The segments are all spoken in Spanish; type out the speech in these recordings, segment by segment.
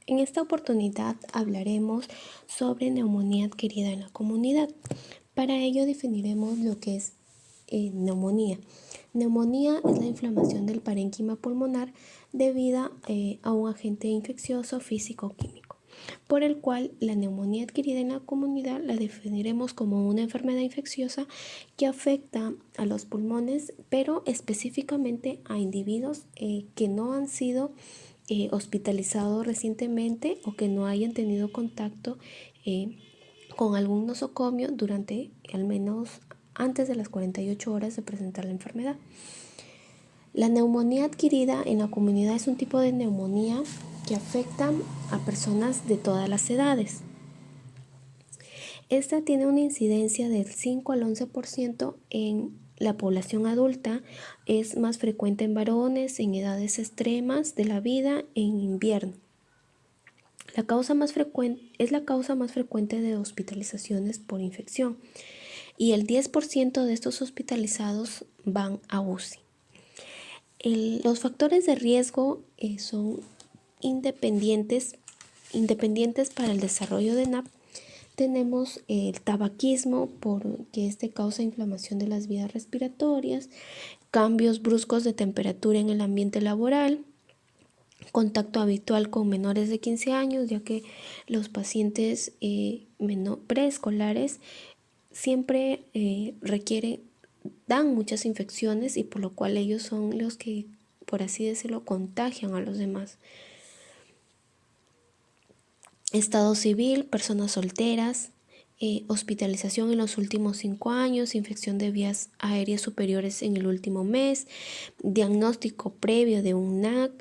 En esta oportunidad hablaremos sobre neumonía adquirida en la comunidad. Para ello definiremos lo que es neumonía. Neumonía es la inflamación del parénquima pulmonar debida a un agente infeccioso físico o químico, por el cual la neumonía adquirida en la comunidad la definiremos como una enfermedad infecciosa que afecta a los pulmones, pero específicamente a individuos que no han sido hospitalizados recientemente o que no hayan tenido contacto con algún nosocomio durante al menos antes de las 48 horas de presentar la enfermedad. La neumonía adquirida en la comunidad es un tipo de neumonía que afecta a personas de todas las edades. Esta tiene una incidencia del 5 al 11% en la población adulta, es más frecuente en varones, en edades extremas de la vida, en invierno. Es la causa más frecuente de hospitalizaciones por infección y el 10% de estos hospitalizados van a UCI. Los factores de riesgo son independientes para el desarrollo de NAP. Tenemos el tabaquismo, porque este causa inflamación de las vías respiratorias, cambios bruscos de temperatura en el ambiente laboral, contacto habitual con menores de 15 años, ya que los pacientes preescolares siempre dan muchas infecciones y por lo cual ellos son los que, por así decirlo, contagian a los demás. Estado civil, personas solteras, hospitalización en los últimos 5 años, infección de vías aéreas superiores en el último mes, diagnóstico previo de un NAC,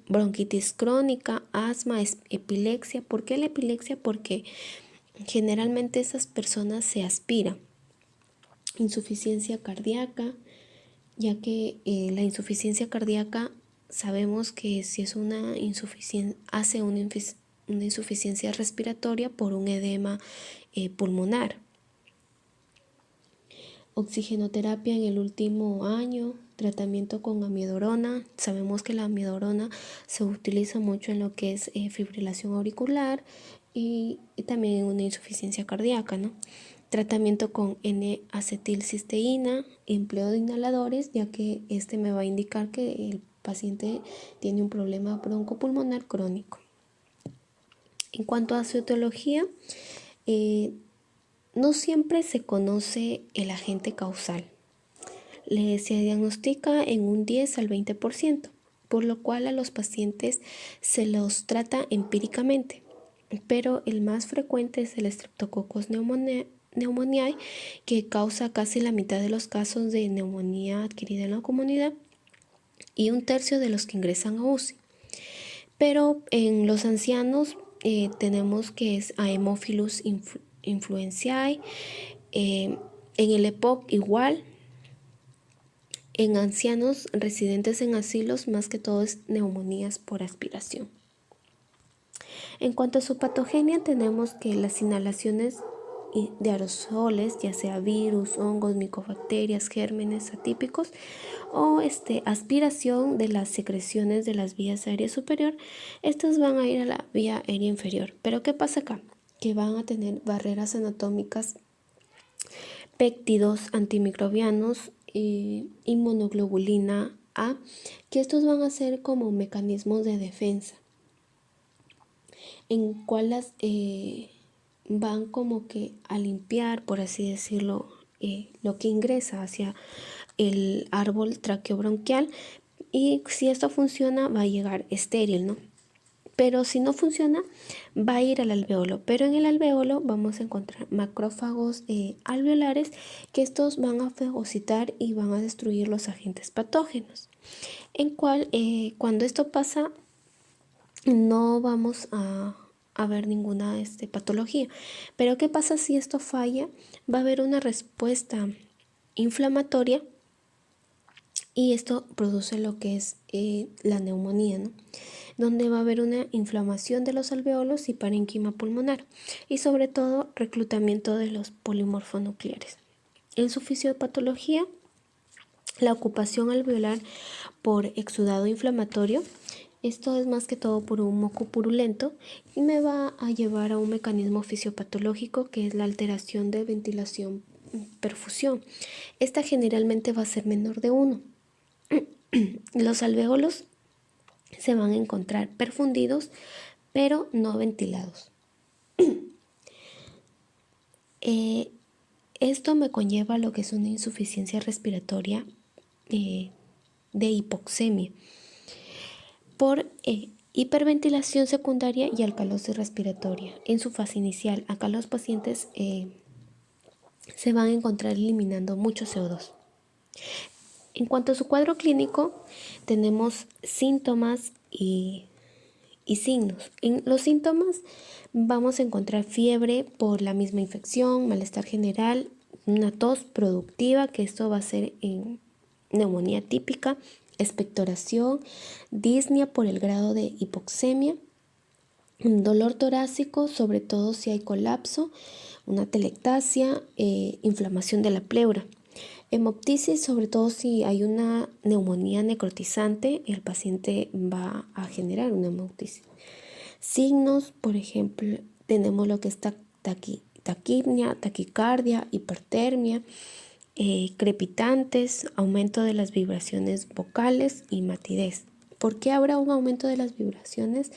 bronquitis crónica, asma, epilepsia. ¿Por qué la epilepsia? Porque generalmente esas personas se aspiran. Insuficiencia cardíaca, ya que la insuficiencia cardíaca sabemos que si es una insuficiencia respiratoria por un edema pulmonar. Oxigenoterapia en el último año, tratamiento con amiodarona. Sabemos que la amiodarona se utiliza mucho en lo que es fibrilación auricular y también en una insuficiencia cardíaca, ¿no? Tratamiento con N-acetilcisteína, empleo de inhaladores, ya que este me va a indicar que el paciente tiene un problema broncopulmonar crónico. En cuanto a su etiología, no siempre se conoce el agente causal. Se diagnostica en un 10 al 20%, por lo cual a los pacientes se los trata empíricamente, pero el más frecuente es el Streptococcus pneumoniae, que causa casi la mitad de los casos de neumonía adquirida en la comunidad y un tercio de los que ingresan a UCI. Pero en los ancianos tenemos que es Haemophilus influenzae, en el EPOC igual. En ancianos residentes en asilos, más que todo es neumonías por aspiración. En cuanto a su patogenia, tenemos que las inhalaciones de aerosoles, ya sea virus, hongos, micobacterias, gérmenes atípicos, o aspiración de las secreciones de las vías aéreas superior, estas van a ir a la vía aérea inferior. Pero ¿qué pasa acá? Que van a tener barreras anatómicas, péptidos antimicrobianos, inmunoglobulina A, que estos van a ser como mecanismos de defensa, en cuales van como que a limpiar, por así decirlo, lo que ingresa hacia el árbol traqueobronquial, y si esto funciona va a llegar estéril, ¿no? Pero si no funciona, va a ir al alveolo. Pero en el alveolo vamos a encontrar macrófagos alveolares, que estos van a fagocitar y van a destruir los agentes patógenos. Cuando esto pasa, no vamos a ver ninguna patología. Pero ¿qué pasa si esto falla? Va a haber una respuesta inflamatoria y esto produce lo que es la neumonía, ¿no? Donde va a haber una inflamación de los alveolos y parénquima pulmonar, y sobre todo reclutamiento de los polimorfonucleares. En su fisiopatología, la ocupación alveolar por exudado inflamatorio Esto es más que todo por un moco purulento y me va a llevar a un mecanismo fisiopatológico que es la alteración de ventilación-perfusión. Esta generalmente va a ser menor de 1. Los alvéolos se van a encontrar perfundidos, pero no ventilados. Esto me conlleva lo que es una insuficiencia respiratoria de hipoxemia por hiperventilación secundaria y alcalosis respiratoria. En su fase inicial, acá los pacientes se van a encontrar eliminando mucho CO2. En cuanto a su cuadro clínico, tenemos síntomas y signos. En los síntomas vamos a encontrar fiebre por la misma infección, malestar general, una tos productiva, que esto va a ser en neumonía típica, expectoración, disnea por el grado de hipoxemia, dolor torácico, sobre todo si hay colapso, una telectasia, inflamación de la pleura. Hemoptisis, sobre todo si hay una neumonía necrotizante, el paciente va a generar una hemoptisis. Signos, por ejemplo, tenemos lo que es taquipnia, taquicardia, hipertermia, crepitantes, aumento de las vibraciones vocales y matidez. ¿Por qué habrá un aumento de las vibraciones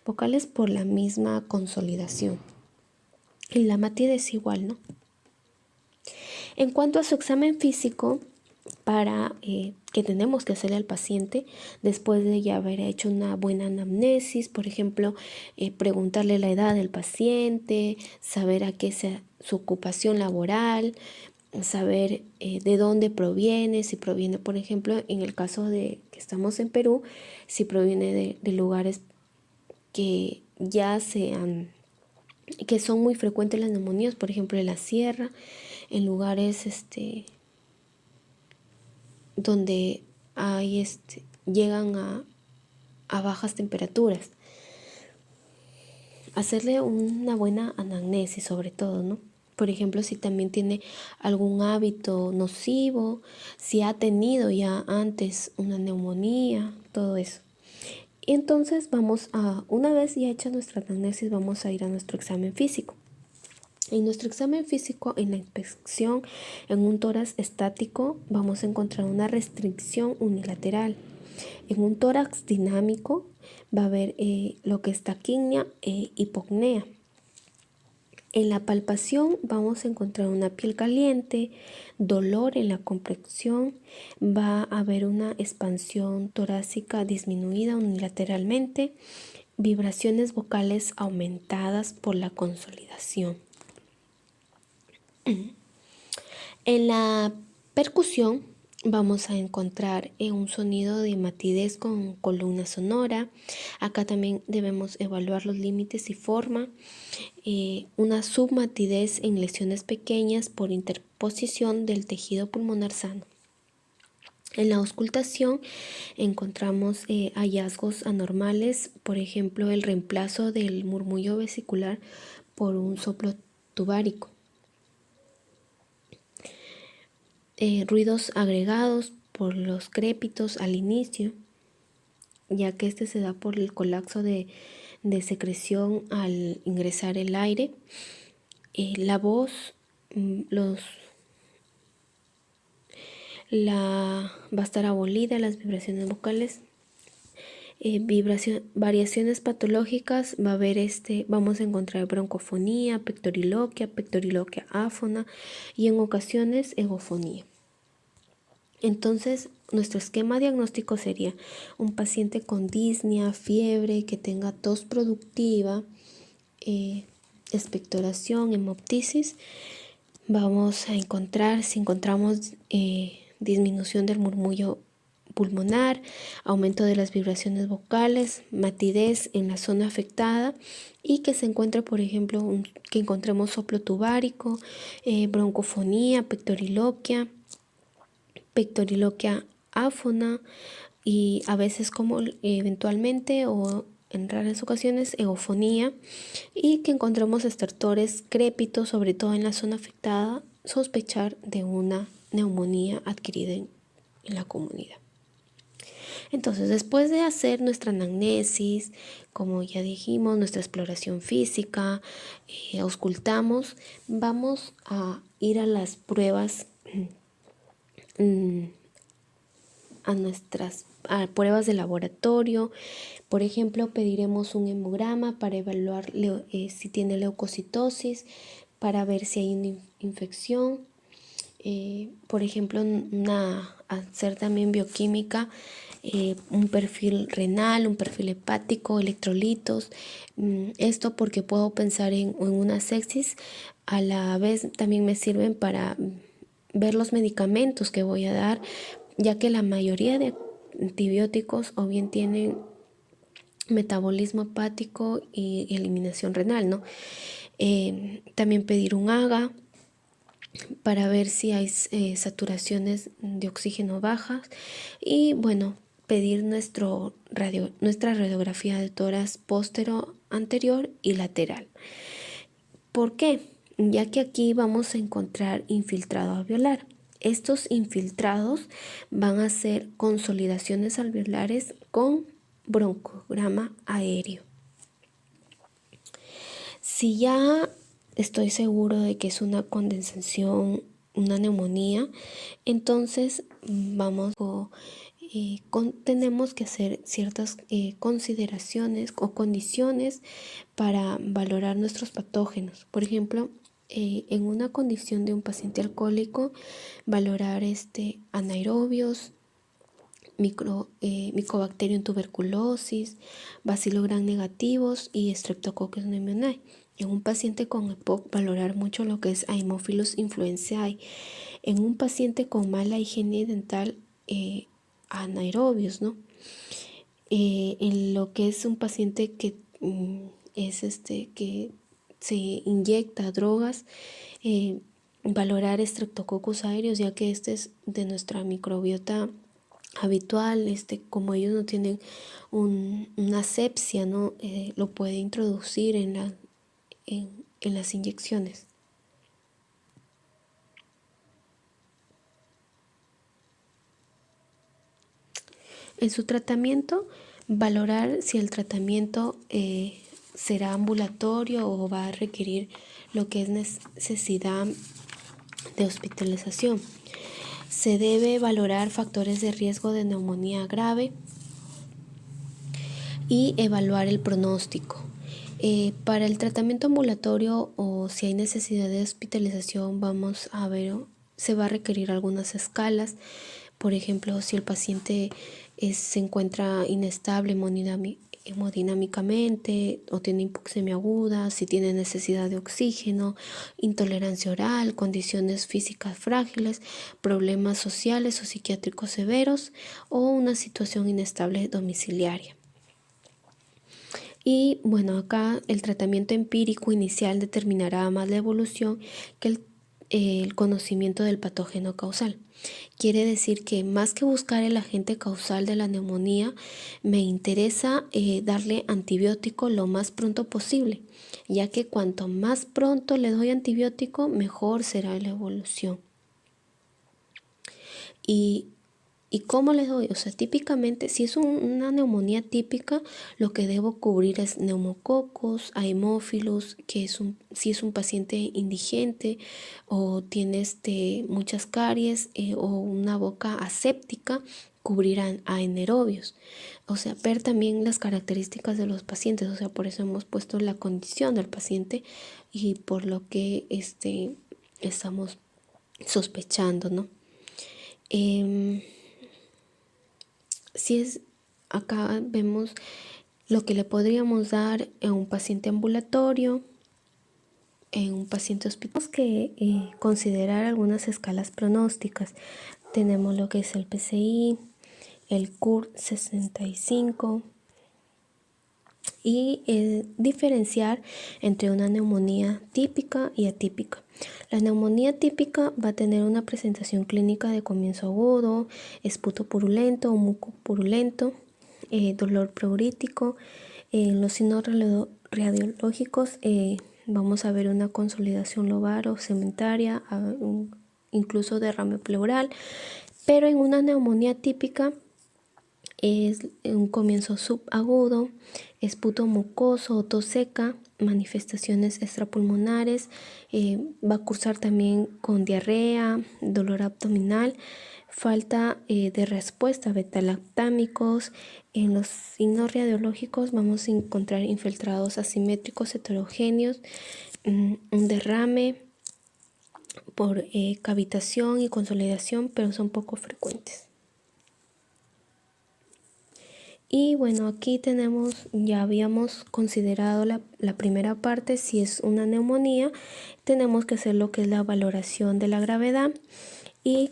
vocales? Por la misma consolidación. Y la matidez igual, ¿no? En cuanto a su examen físico, para que tenemos que hacerle al paciente después de ya haber hecho una buena anamnesis, por ejemplo, preguntarle la edad del paciente, saber a qué sea su ocupación laboral, saber de dónde proviene, si proviene, por ejemplo, en el caso de que estamos en Perú, si proviene de lugares que ya sean, que son muy frecuentes las neumonías, por ejemplo, en la sierra, en lugares donde hay llegan a bajas temperaturas. Hacerle una buena anamnesis sobre todo, ¿no? Por ejemplo, si también tiene algún hábito nocivo, si ha tenido ya antes una neumonía, todo eso. Y entonces una vez ya hecha nuestra anamnesis, vamos a ir a nuestro examen físico. En nuestro examen físico, en la inspección, en un tórax estático, vamos a encontrar una restricción unilateral. En un tórax dinámico va a haber lo que es taquipnia e hipopnea. En la palpación vamos a encontrar una piel caliente, dolor en la compresión, va a haber una expansión torácica disminuida unilateralmente, vibraciones vocales aumentadas por la consolidación. En la percusión vamos a encontrar un sonido de matidez con columna sonora. Acá también debemos evaluar los límites y forma. Una submatidez en lesiones pequeñas por interposición del tejido pulmonar sano. En la auscultación encontramos hallazgos anormales, por ejemplo, el reemplazo del murmullo vesicular por un soplo tubárico. Ruidos agregados por los crépitos al inicio, ya que este se da por el colapso de secreción al ingresar el aire. La voz, va a estar abolida, las vibraciones vocales. Variaciones patológicas, va a haber vamos a encontrar broncofonía, pectoriloquia áfona y en ocasiones egofonía. Entonces, nuestro esquema diagnóstico sería un paciente con disnea, fiebre, que tenga tos productiva, expectoración, hemoptisis. Vamos a encontrar, si encontramos disminución del murmullo pulmonar, aumento de las vibraciones vocales, matidez en la zona afectada y que se encuentre, por ejemplo, que encontremos soplo tubárico, broncofonía, pectoriloquia áfona y a veces como eventualmente o en raras ocasiones egofonía y que encontremos estertores crépitos, sobre todo en la zona afectada, sospechar de una neumonía adquirida en la comunidad. Entonces, después de hacer nuestra anamnesis, como ya dijimos, nuestra exploración física, auscultamos, vamos a ir a las pruebas, a pruebas de laboratorio. Por ejemplo, pediremos un hemograma para evaluar si tiene leucocitosis, para ver si hay una infección. Por ejemplo, hacer también bioquímica, un perfil renal, un perfil hepático, electrolitos. Esto porque puedo pensar en una sepsis. A la vez también me sirven para ver los medicamentos que voy a dar, ya que la mayoría de antibióticos o bien tienen metabolismo hepático y eliminación renal, ¿no? También pedir un AGA para ver si hay saturaciones de oxígeno bajas y bueno, pedir nuestra radiografía de tórax póstero, anterior y lateral. ¿Por qué? Ya que aquí vamos a encontrar infiltrado alveolar. Estos infiltrados van a ser consolidaciones alveolares con broncograma aéreo. Si ya estoy seguro de que es una condensación, una neumonía, entonces tenemos que hacer ciertas consideraciones o condiciones para valorar nuestros patógenos. Por ejemplo, en una condición de un paciente alcohólico, valorar anaerobios, Mycobacterium tuberculosis, Bacillus gram negativos y Streptococcus pneumoniae. En un paciente con EPOC, valorar mucho lo que es Haemophilus influenzae. En un paciente con mala higiene dental, anaerobios, ¿no? En lo que es un paciente que que se inyecta drogas, valorar Streptococcus aureus, ya que este es de nuestra microbiota habitual, como ellos no tienen una asepsia, ¿no? Lo puede introducir en las inyecciones. En su tratamiento, valorar si el tratamiento será ambulatorio o va a requerir lo que es necesidad de hospitalización. Se debe valorar factores de riesgo de neumonía grave y evaluar el pronóstico. Para el tratamiento ambulatorio o si hay necesidad de hospitalización, vamos a ver, se va a requerir algunas escalas. Por ejemplo, si el paciente se encuentra inestable hemodinámicamente o tiene hipoxemia aguda, si tiene necesidad de oxígeno, intolerancia oral, condiciones físicas frágiles, problemas sociales o psiquiátricos severos o una situación inestable domiciliaria. Y bueno, acá el tratamiento empírico inicial determinará más la evolución que el conocimiento del patógeno causal. Quiere decir que más que buscar el agente causal de la neumonía, me interesa darle antibiótico lo más pronto posible, ya que cuanto más pronto le doy antibiótico, mejor será la evolución. ¿Y cómo les doy? O sea, típicamente, si es una neumonía típica, lo que debo cubrir es neumococos, haemophilus, si es un paciente indigente o tiene muchas caries o una boca aséptica, cubrirán a anaerobios. O sea, ver también las características de los pacientes. O sea, por eso hemos puesto la condición del paciente y por lo que estamos sospechando, ¿no? Acá vemos lo que le podríamos dar en un paciente ambulatorio, en un paciente hospitalario. Tenemos que considerar algunas escalas pronósticas. Tenemos lo que es el PCI, el CURT 65 y diferenciar entre una neumonía típica y atípica. La neumonía típica va a tener una presentación clínica de comienzo agudo, esputo purulento o muco purulento, dolor pleurítico. En los signos radiológicos vamos a ver una consolidación lobar o cementaria, incluso derrame pleural, pero en una neumonía típica Es un comienzo subagudo, esputo mucoso o tos seca, manifestaciones extrapulmonares, va a cursar también con diarrea, dolor abdominal, falta de respuesta a beta-lactámicos. En los signos radiológicos vamos a encontrar infiltrados asimétricos heterogéneos, un derrame por cavitación y consolidación, pero son poco frecuentes. Y bueno, aquí ya habíamos considerado la primera parte. Si es una neumonía, tenemos que hacer lo que es la valoración de la gravedad. Y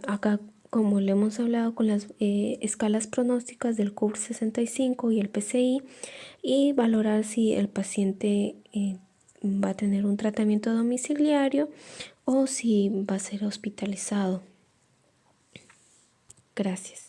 acá, como le hemos hablado con las escalas pronósticas del CUR-65 y el PCI, y valorar si el paciente va a tener un tratamiento domiciliario o si va a ser hospitalizado. Gracias.